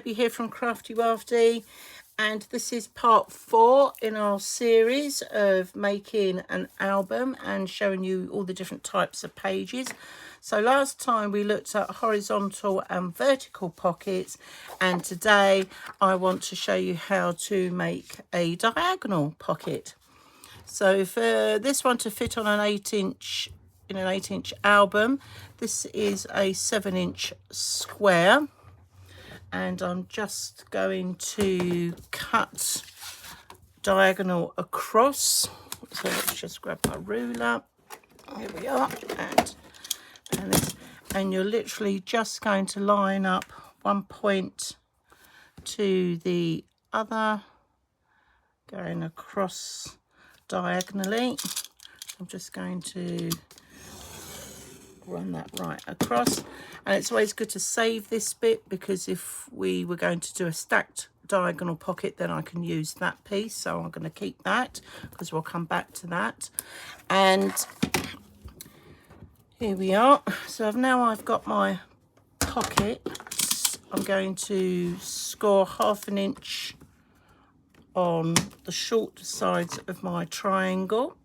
Debbie here from Craftywafty, and this is part 4 in our series of making an album and showing you all the different types of pages. So last time we looked at horizontal and vertical pockets, and today I want to show you how to make a diagonal pocket. So for this one to fit on an 8-inch in an 8-inch album, this is a 7-inch square, and I'm just going to cut diagonal across. So let's just grab my ruler. Here we are, and you're literally just going to line up one point to the other, going across diagonally. I'm just going to run that right across, and it's always good to save this bit, because if we were going to do a stacked diagonal pocket, then I can use that piece. So I'm going to keep that because we'll come back to that. And here we are. So I've got my pocket. I'm going to score 1/2 inch on the short sides of my triangle.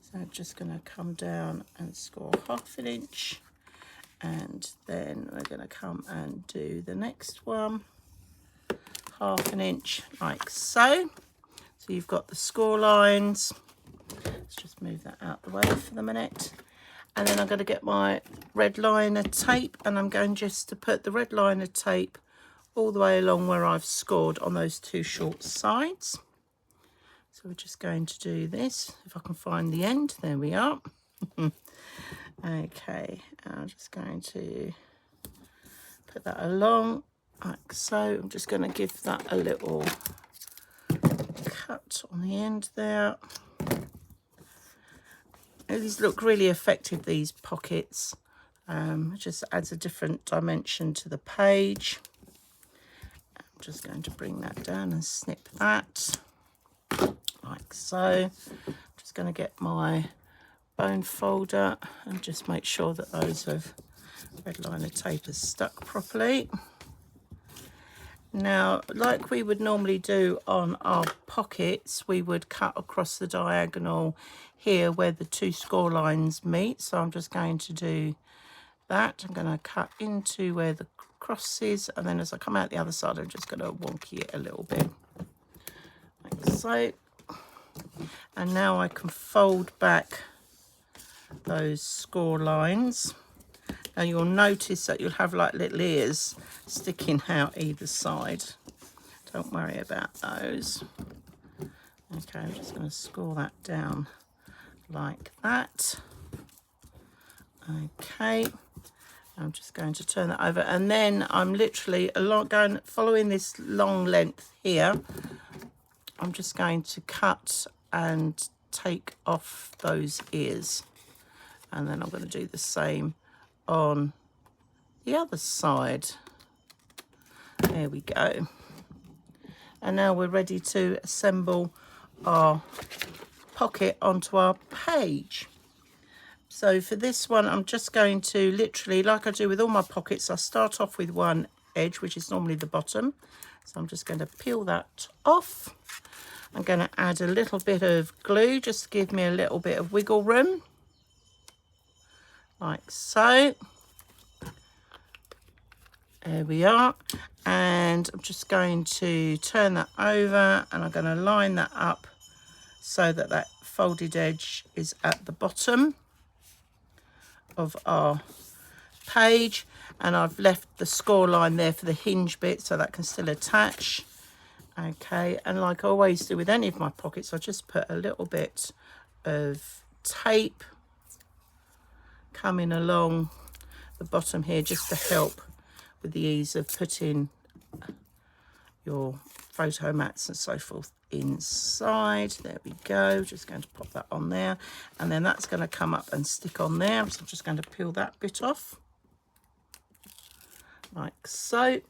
So I'm just going to come down and score 1/2 inch, and then we're going to come and do the next one, 1/2 inch, like so. So you've got the score lines. Let's just move that out the way for the minute. And then I'm going to get my red liner tape, and I'm going just to put the red liner tape all the way along where I've scored on those two short sides. So we're just going to do this. If I can find the end, there we are. Okay, I'm just going to put that along like so. I'm just going to give that a little cut on the end there. These look really effective, these pockets. It just adds a different dimension to the page. I'm just going to bring that down and snip that like so. I'm just going to get my bone folder and just make sure that those have red liner tape is stuck properly. Now, like we would normally do on our pockets, we would cut across the diagonal here where the two score lines meet. So I'm just going to do that. I'm going to cut into where the cross is, and then as I come out the other side, I'm just going to wonky it a little bit like so. And now I can fold back those score lines. Now you'll notice that you'll have like little ears sticking out either side. Don't worry about those. Okay, I'm just going to score that down like that. Okay, I'm just going to turn that over, and then I'm literally following this long length here. I'm just going to cut and take off those ears, and then I'm going to do the same on the other side. There we go. And now we're ready to assemble our pocket onto our page. So for this one, I'm just going to literally, like I do with all my pockets, I start off with one edge, which is normally the bottom. So I'm just going to peel that off. I'm going to add a little bit of glue just to give me a little bit of wiggle room, like so. There we are. And I'm just going to turn that over, and I'm going to line that up so that that folded edge is at the bottom of our page, and I've left the score line there for the hinge bit so that can still attach. Okay, and like I always do with any of my pockets, I just put a little bit of tape coming along the bottom here just to help with the ease of putting your photo mats and so forth inside. There we go. Just going to pop that on there, and then that's going to come up and stick on there. So I'm just going to peel that bit off like so.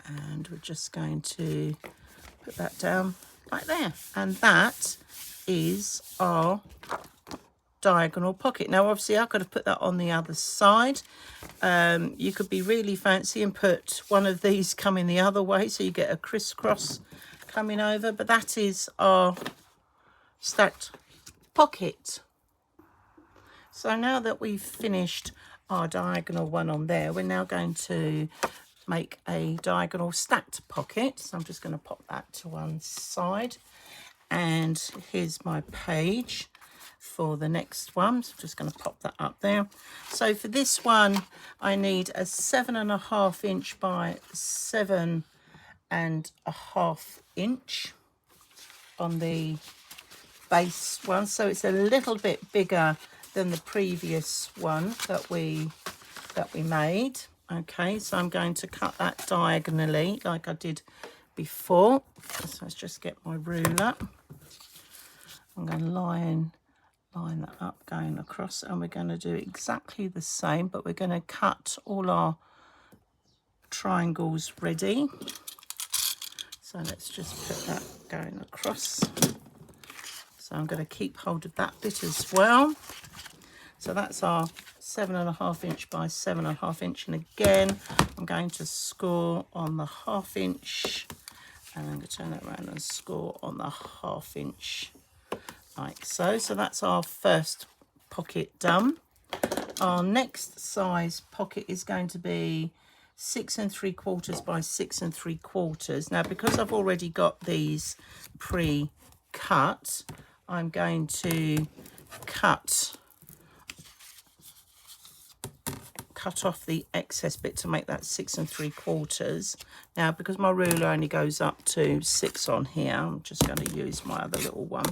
And we're just going to put that down like there, and that is our diagonal pocket. Now obviously I could have put that on the other side. You could be really fancy and put one of these coming the other way so you get a crisscross coming over, but that is our stacked pocket. So now that we've finished our diagonal one on there, we're now going to make a diagonal stacked pocket. So I'm just going to pop that to one side, and here's my page for the next one. So I'm just going to pop that up there. So for this one I need a 7.5 inch by 7.5 inch on the base one, so it's a little bit bigger than the previous one that we made. Okay, so I'm going to cut that diagonally like I did before. So let's just get my ruler. I'm going to line that up going across, and we're going to do exactly the same, but we're going to cut all our triangles ready. So let's just put that going across. So I'm going to keep hold of that bit as well. So that's our 7.5 inch by 7.5 inch, and again I'm going to score on the 1/2 inch, and I'm going to turn it around and score on the 1/2 inch like so. So that's our first pocket done. Our next size pocket is going to be 6 3/4 by 6 3/4. Now because I've already got these pre-cut, I'm going to cut off the excess bit to make that 6 3/4. Now because my ruler only goes up to 6 on here, I'm just going to use my other little one.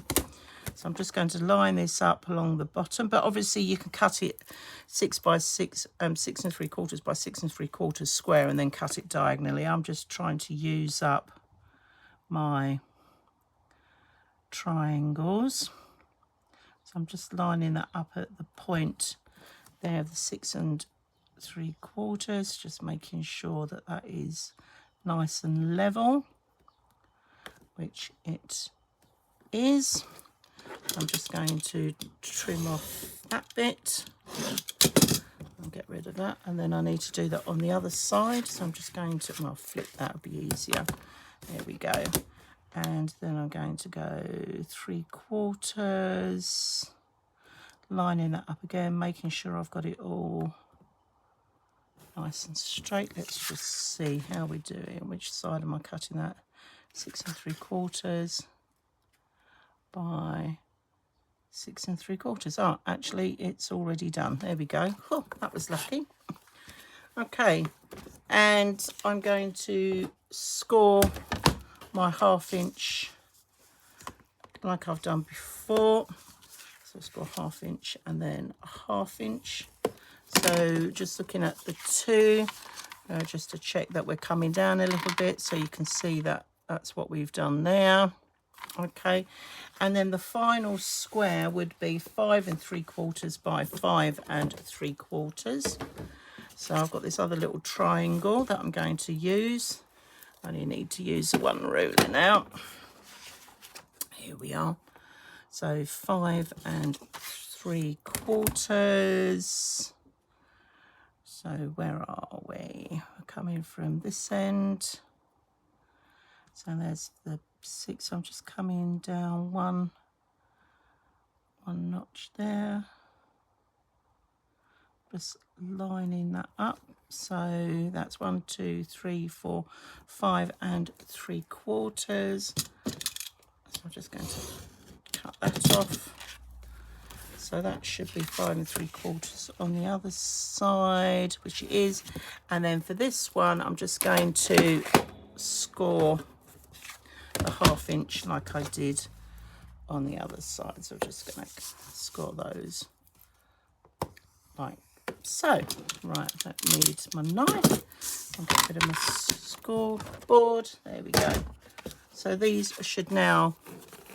So I'm just going to line this up along the bottom, but obviously you can cut it 6 by 6, 6 3/4 by 6 3/4 square, and then cut it diagonally. I'm just trying to use up my triangles. So I'm just lining that up at the point there of the 6 3/4, just making sure that that is nice and level, which it is. I'm just going to trim off that bit and get rid of that, and then I need to do that on the other side. So I'm just going to, well, flip that would be easier. There we go. And then I'm going to go 3/4, lining that up again, making sure I've got it all nice and straight. Let's just see how we're doing. Which side am I cutting that? 6 3/4 by 6 3/4. Oh, actually it's already done. There we go. Oh, that was lucky. Okay, and I'm going to score my 1/2 inch like I've done before. So score 1/2 inch and then 1/2 inch. So just looking at the two, just to check that we're coming down a little bit, so you can see that that's what we've done there. Okay, and then the final square would be 5 3/4 by 5 3/4. So I've got this other little triangle that I'm going to use. I only need to use the one ruler now. Here we are. So 5 3/4. So where are we? We're coming from this end. So there's the 6. So I'm just coming down one notch there. Just lining that up. So that's 1 2 3 4 5 3/4. So I'm just going to cut that off. So that should be 5 3/4 on the other side, which it is. And then for this one, I'm just going to score a 1/2 inch like I did on the other side. So I'm just going to score those like so. Right, I don't need my knife. I'll get rid of my scoreboard. There we go. So these should now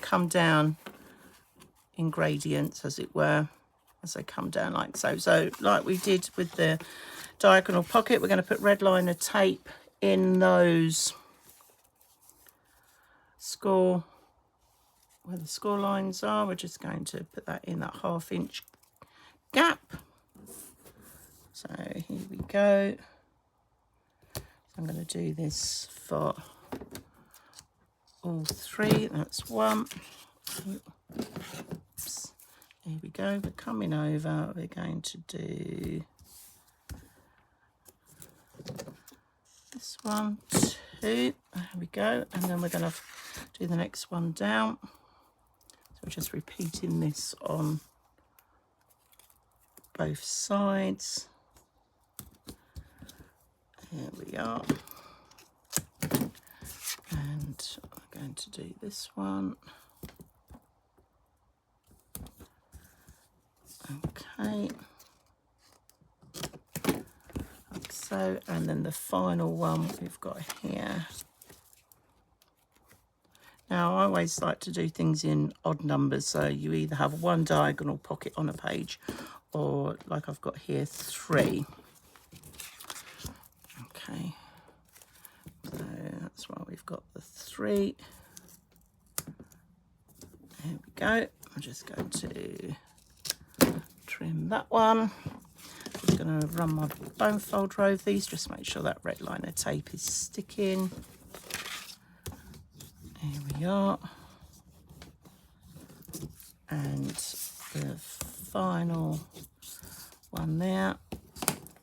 come down in gradients, as it were, as they come down like so. So like we did with the diagonal pocket, we're going to put red liner tape in those where the score lines are. We're just going to put that in that 1/2 inch gap. So here we go. I'm going to do this for all three. That's one. Oops. Here we go. We're coming over. We're going to do this one, two. There we go. And then we're going to do the next one down. So we're just repeating this on both sides. Here we are. And I'm going to do this one. Okay. Like so. And then the final one we've got here. Now, I always like to do things in odd numbers, so you either have one diagonal pocket on a page, or like I've got here, 3. Okay, so that's why we've got the 3. There we go. I'm just going to trim that one. I'm just going to run my bone folder over these, just make sure that red liner tape is sticking. Here we are. And the final one there.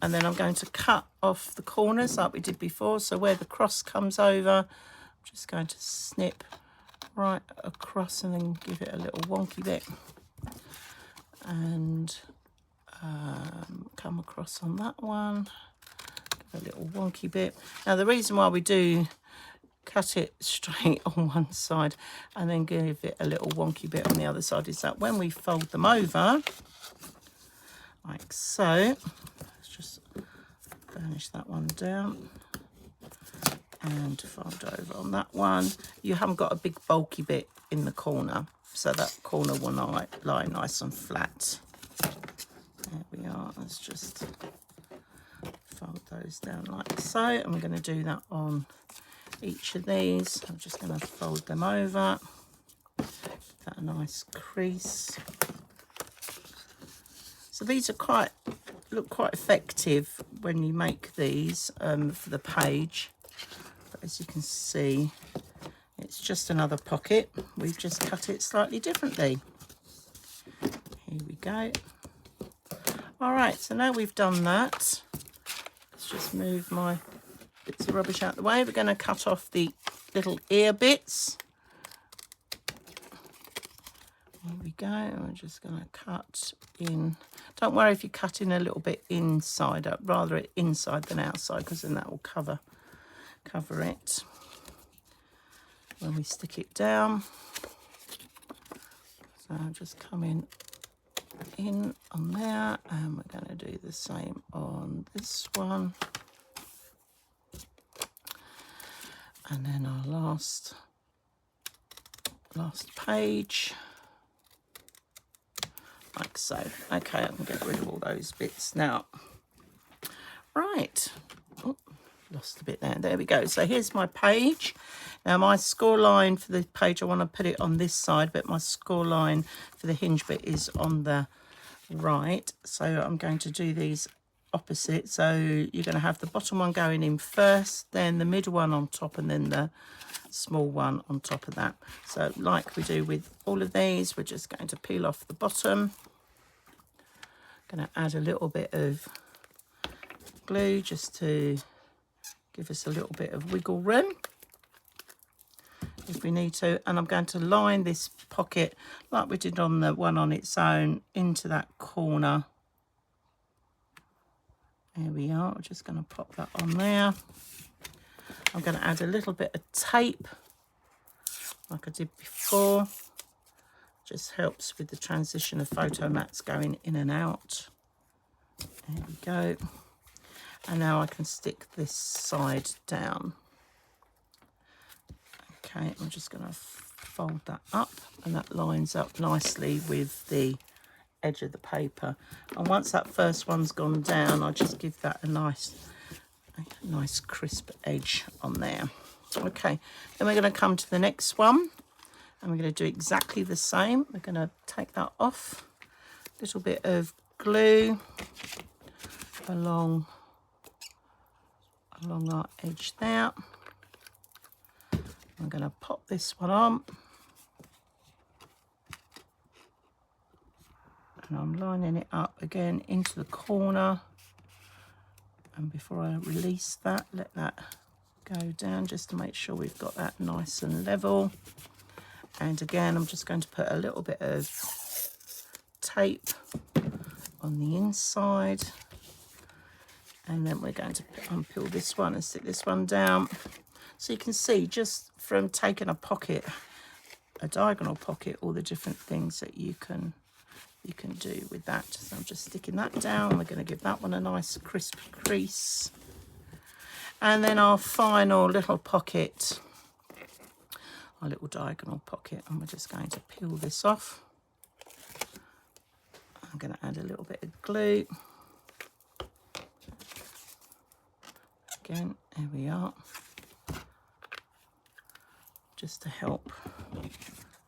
And then I'm going to cut off the corners like we did before. So where the cross comes over, I'm just going to snip right across and then give it a little wonky bit. And come across on that one, give a little wonky bit. Now the reason why we do cut it straight on one side and then give it a little wonky bit on the other side is that when we fold them over, like so, let's just burnish that one down and fold over on that one. You haven't got a big bulky bit in the corner, so that corner will lie nice and flat. There we are. Let's just fold those down like so, and we're going to do that on each of these. I'm just going to fold them over, give that a nice crease. So these are look quite effective when you make these for the page. But as you can see, it's just another pocket. We've just cut it slightly differently. Here we go. All right, so now we've done that, let's just move my bits of rubbish out the way. We're going to cut off the little ear bits. Here we go. We're just going to cut in. Don't worry if you cut in a little bit inside, rather inside than outside, because then that will cover it when we stick it down. So I'll just come in on there, and we're going to do the same on this one. And then our last page, like so. Okay, I can get rid of all those bits now. Right. Oh, lost a bit there. There we go. So here's my page. Now my score line for the page, I want to put it on this side, but my score line for the hinge bit is on the right. So I'm going to do these opposite. So you're going to have the bottom one going in first, then the middle one on top, and then the small one on top of that. So like we do with all of these, we're just going to peel off the bottom. Going to add a little bit of glue just to give us a little bit of wiggle room if we need to. And I'm going to line this pocket like we did on the one on its own into that corner. There we are. I'm just going to pop that on there. I'm going to add a little bit of tape like I did before. Just helps with the transition of photo mats going in and out. There we go. And now I can stick this side down. Okay, I'm just going to fold that up, and that lines up nicely with the edge of the paper. And once that first one's gone down, I'll just give that a nice crisp edge on there. Okay, then we're going to come to the next one, and we're going to do exactly the same. We're going to take that off, a little bit of glue along our edge there. I'm going to pop this one on. And I'm lining it up again into the corner. And before I release that, let that go down just to make sure we've got that nice and level. And again, I'm just going to put a little bit of tape on the inside. And then we're going to unpeel this one and sit this one down. So you can see just from taking a pocket, a diagonal pocket, all the different things that you can do with that. So I'm just sticking that down. We're going to give that one a nice crisp crease. And then our final little pocket, our little diagonal pocket, and we're just going to peel this off. I'm going to add a little bit of glue. Again, there we are. Just to help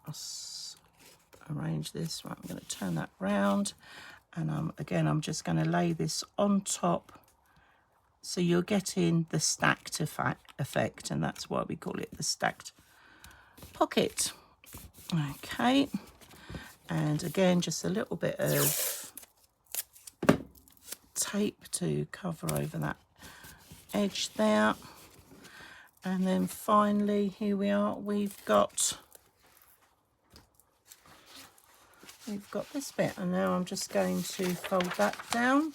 us arrange this. Right, I'm going to turn that round, and again, I'm just going to lay this on top. So you're getting the stacked effect, and that's why we call it the stacked pocket. Okay, and again, just a little bit of tape to cover over that edge there. And then finally, here we are, we've got this bit, and now I'm just going to fold that down.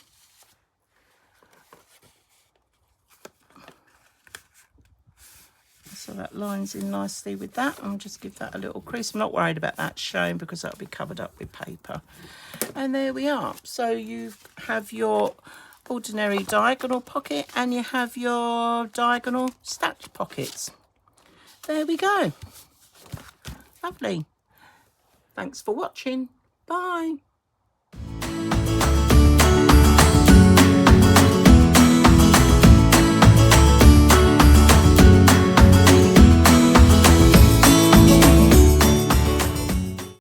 So that lines in nicely with that. I'll just give that a little crease. I'm not worried about that showing because that'll be covered up with paper. And there we are. So you have your ordinary diagonal pocket and you have your diagonal stacked pockets. There we go. Lovely. Thanks for watching. Bye.